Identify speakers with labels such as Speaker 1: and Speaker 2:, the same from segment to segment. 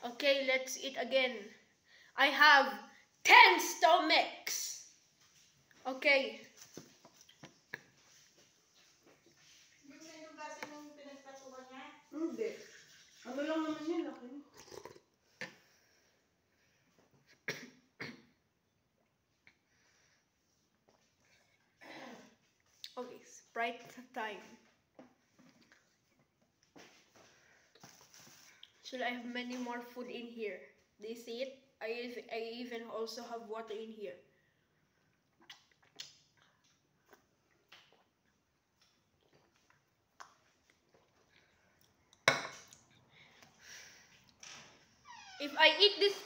Speaker 1: Okay, let's eat again. I have 10 stomachs. Okay.
Speaker 2: Hindi. Ano lang naman yun, laki.
Speaker 1: Okay, Sprite time. Should I have many more food in here? Do you see it? I even also have water in here. If I eat this,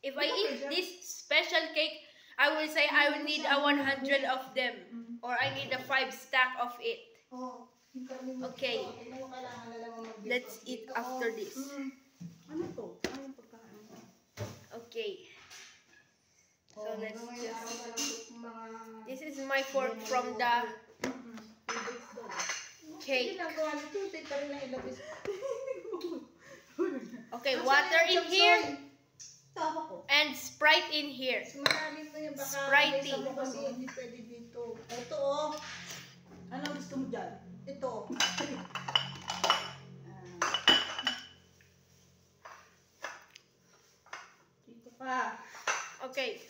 Speaker 1: if I eat this special cake, I will say I will need a 100 of them, or I need a 5 stack of it. Okay, let's eat after this.
Speaker 2: Ano to? Ano yung pagkain?
Speaker 1: Okay. So let's just... This is my fork from the cake. Okay, water in here and Sprite in here. Sprite.
Speaker 2: Ito oh. Ano gusto mo dyan? Ito. Dito pa.
Speaker 1: Okay.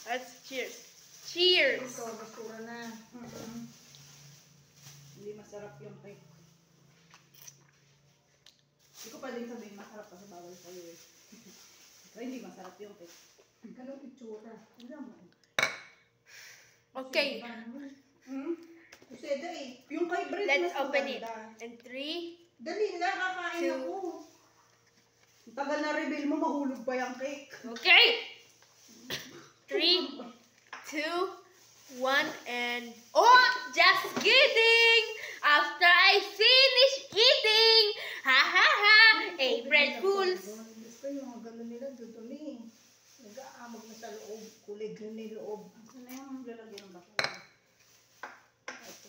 Speaker 1: Let's cheers. Cheers!
Speaker 2: Ito, basura na. Hindi masarap yung cake. Hindi ko pwedeng sabihin masarap kasi bawal sa'yo eh. Pero hindi masarap yung cake. Anong itsura? Wala mo.
Speaker 1: Okay.
Speaker 2: Kuseda eh. Yung kay bread
Speaker 1: let's
Speaker 2: mas
Speaker 1: open it.
Speaker 2: maganda.
Speaker 1: And 3.
Speaker 2: Dali na, kakain ako. Ang tagal na reveal mo, mahulog pa yung cake.
Speaker 1: Okay. 3, 2, 1, and... Oh! Just kidding! After I finish eating! Ha ha ha! Aprilfools!
Speaker 2: Gusto yung mga gano'n nila, dudumi. Nag-aamag na sa loob. Kulig yun yung loob. Saan na yung lalagyan ng bakula? Ito.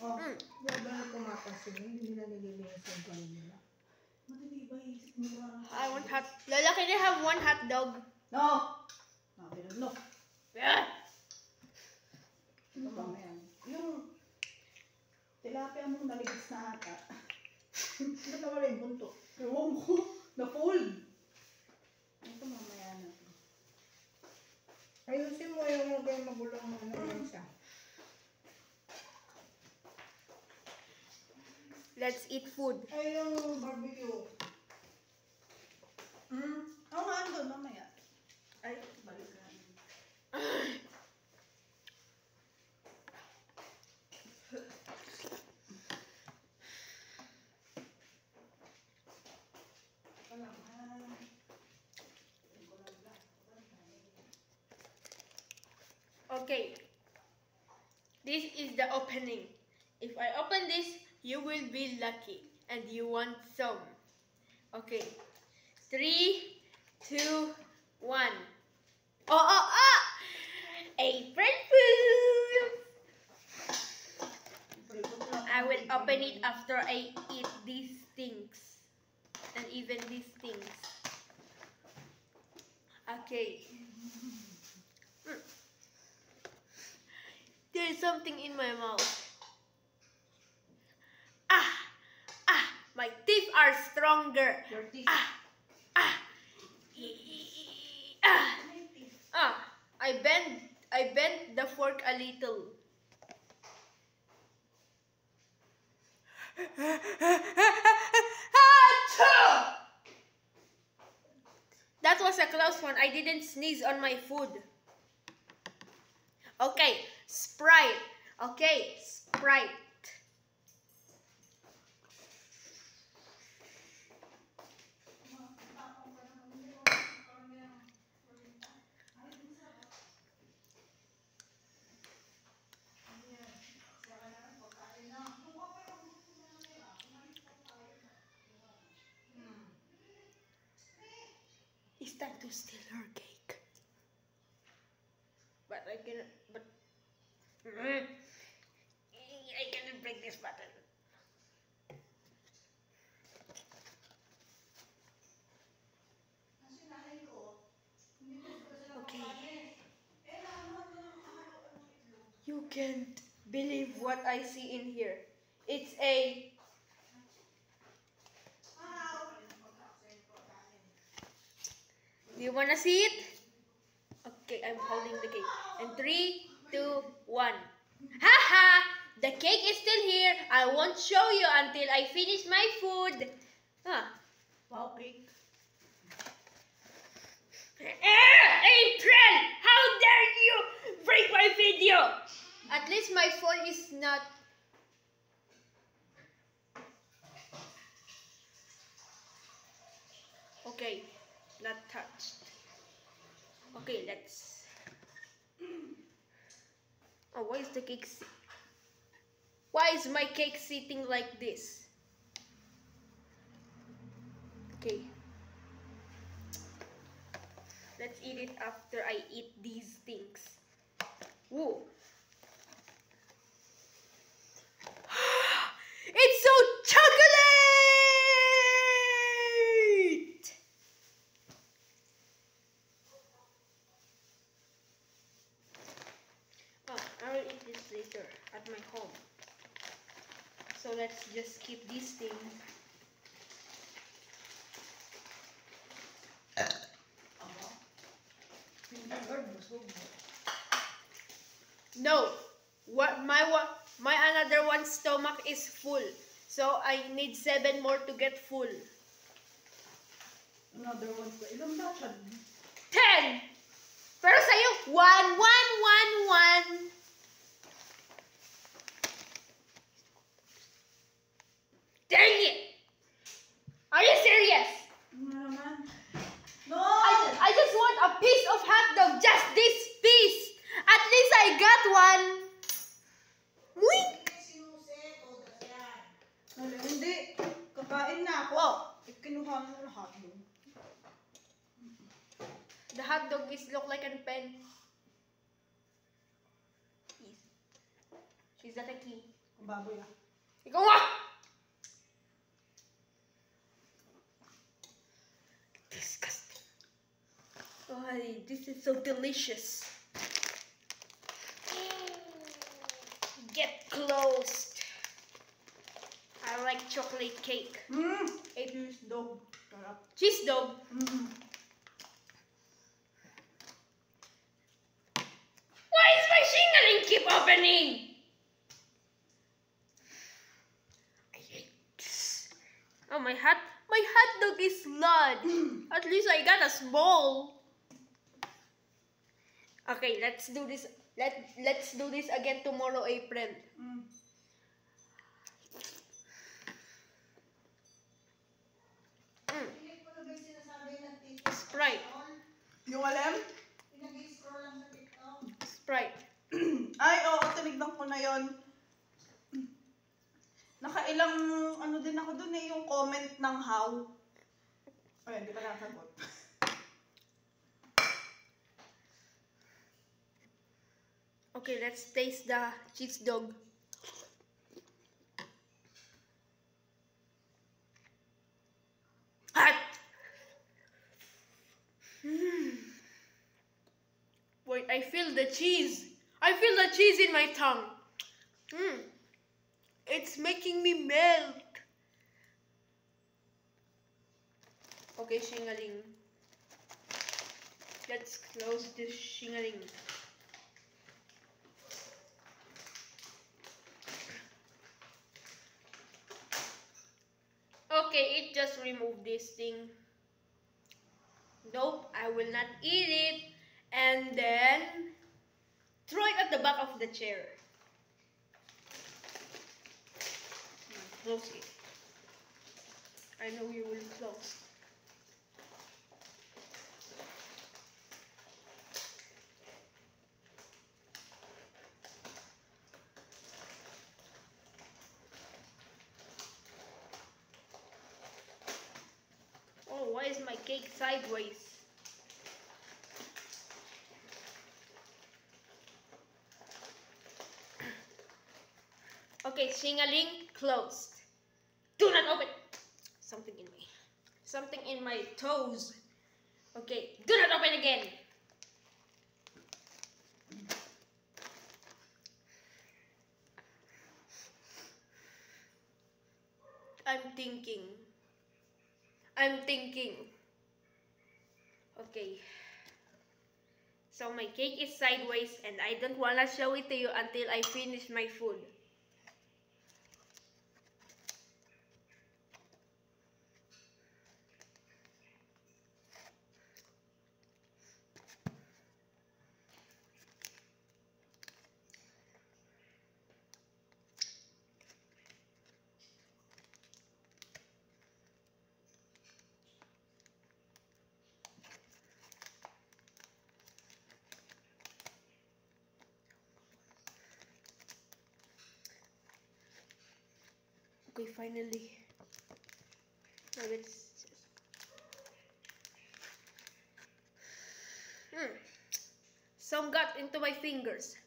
Speaker 2: Oh, wala na kumapansin. Hindi nila nililinis yung gano'n nila. Madali ba isip nila?
Speaker 1: I want hot... Lola, can I have 1 hot dog?
Speaker 2: No! No.
Speaker 1: Yeah.
Speaker 2: Ito mamaya. Yung tilapia mong naligis na ata. Ba't nawala yung bunto? Ewan ko. Na-fold. Ito mamaya na. Ayusin mo yung mga magulong mo na siya.
Speaker 1: Let's eat food.
Speaker 2: Ay, yung barbecue. Oo nga, andun mamaya. Ay, balikan.
Speaker 1: Okay. This is the opening. If I open this, you will be lucky. And you want some. Okay. 3, 2, 1. Oh! April Fools! I will open it after I eat these things. And even these things. Okay. There's something in my mouth. My teeth are stronger.
Speaker 2: Your teeth.
Speaker 1: I bent the fork a little. That was a close one. I didn't sneeze on my food. Okay, Sprite. Okay, Sprite. It's time to steal her cake. But I cannot. But can't believe what I see in here. It's a... Do you wanna see it? Okay, I'm holding the cake. And 3, 2, 1. Haha! The cake is still here. I won't show you until I finish my food. Huh.
Speaker 2: Wow, cake.
Speaker 1: April! How dare you break my video? At least my phone is not... Okay, not touched. Okay, let's... Oh, why is the cake... Why is my cake sitting like this? Okay. Let's eat it after I eat these things. Woo! It's so chocolate! Oh, I will eat this later at my home. So let's just keep these things. No, my another one stomach is full, so I need 7 more to get full.
Speaker 2: Another one pa. Ilang na siya?
Speaker 1: 10. Pero sa'yo, 1, 1, 1, 1. Dang it! Are you serious?
Speaker 2: Ano naman? No!
Speaker 1: I just want a piece of hot dog, just this piece. At least I got one. Wink.
Speaker 2: Wala, hindi. Kakain na ako. Kinuha mo na hotdog.
Speaker 1: The hot dog is look like a pen. She's that a key?
Speaker 2: Ang baboy ah.
Speaker 1: Ikaw nga! Disgusting. Oh, this is so delicious. Get closed. I like chocolate cake.
Speaker 2: It is dog. Sarap.
Speaker 1: Cheese dog. Why is my shingling keep opening? I hate this. Oh, my hot dog is large. At least I got a small. Okay, let's do this. Let's do this again tomorrow, April. Sprite.
Speaker 2: Yung alam?
Speaker 1: Sprite.
Speaker 2: Ay, oo, tinignan ko na yon. Nakailang, ano din ako dun eh, yung comment ng how. Ay, hindi pa nakasagot.
Speaker 1: Okay, let's taste the cheese dog. Hot! Wait, I feel the cheese. I feel the cheese in my tongue. It's making me melt. Okay, Shingaling. Let's close this Shingaling. Okay, it just removed this thing. Nope, I will not eat it. And then throw it at the back of the chair. Close it. I know you will close. Oh, why is my cake sideways? Okay, Shingaling closed. Do not open. Something in my toes. Okay, do not open again. I'm thinking. I'm thinking. Okay. So my cake is sideways and I don't wanna show it to you until I finish my food. Okay, finally. Now let's just... Some got into my fingers.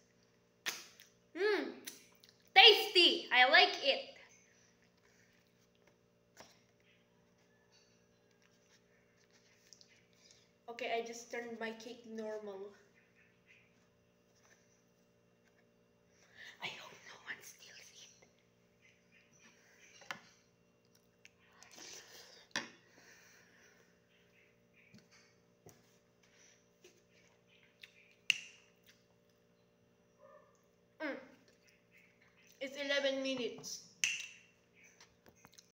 Speaker 1: Tasty! I like it. Okay, I just turned my cake normal. I hope no one steals it. It's 11 minutes.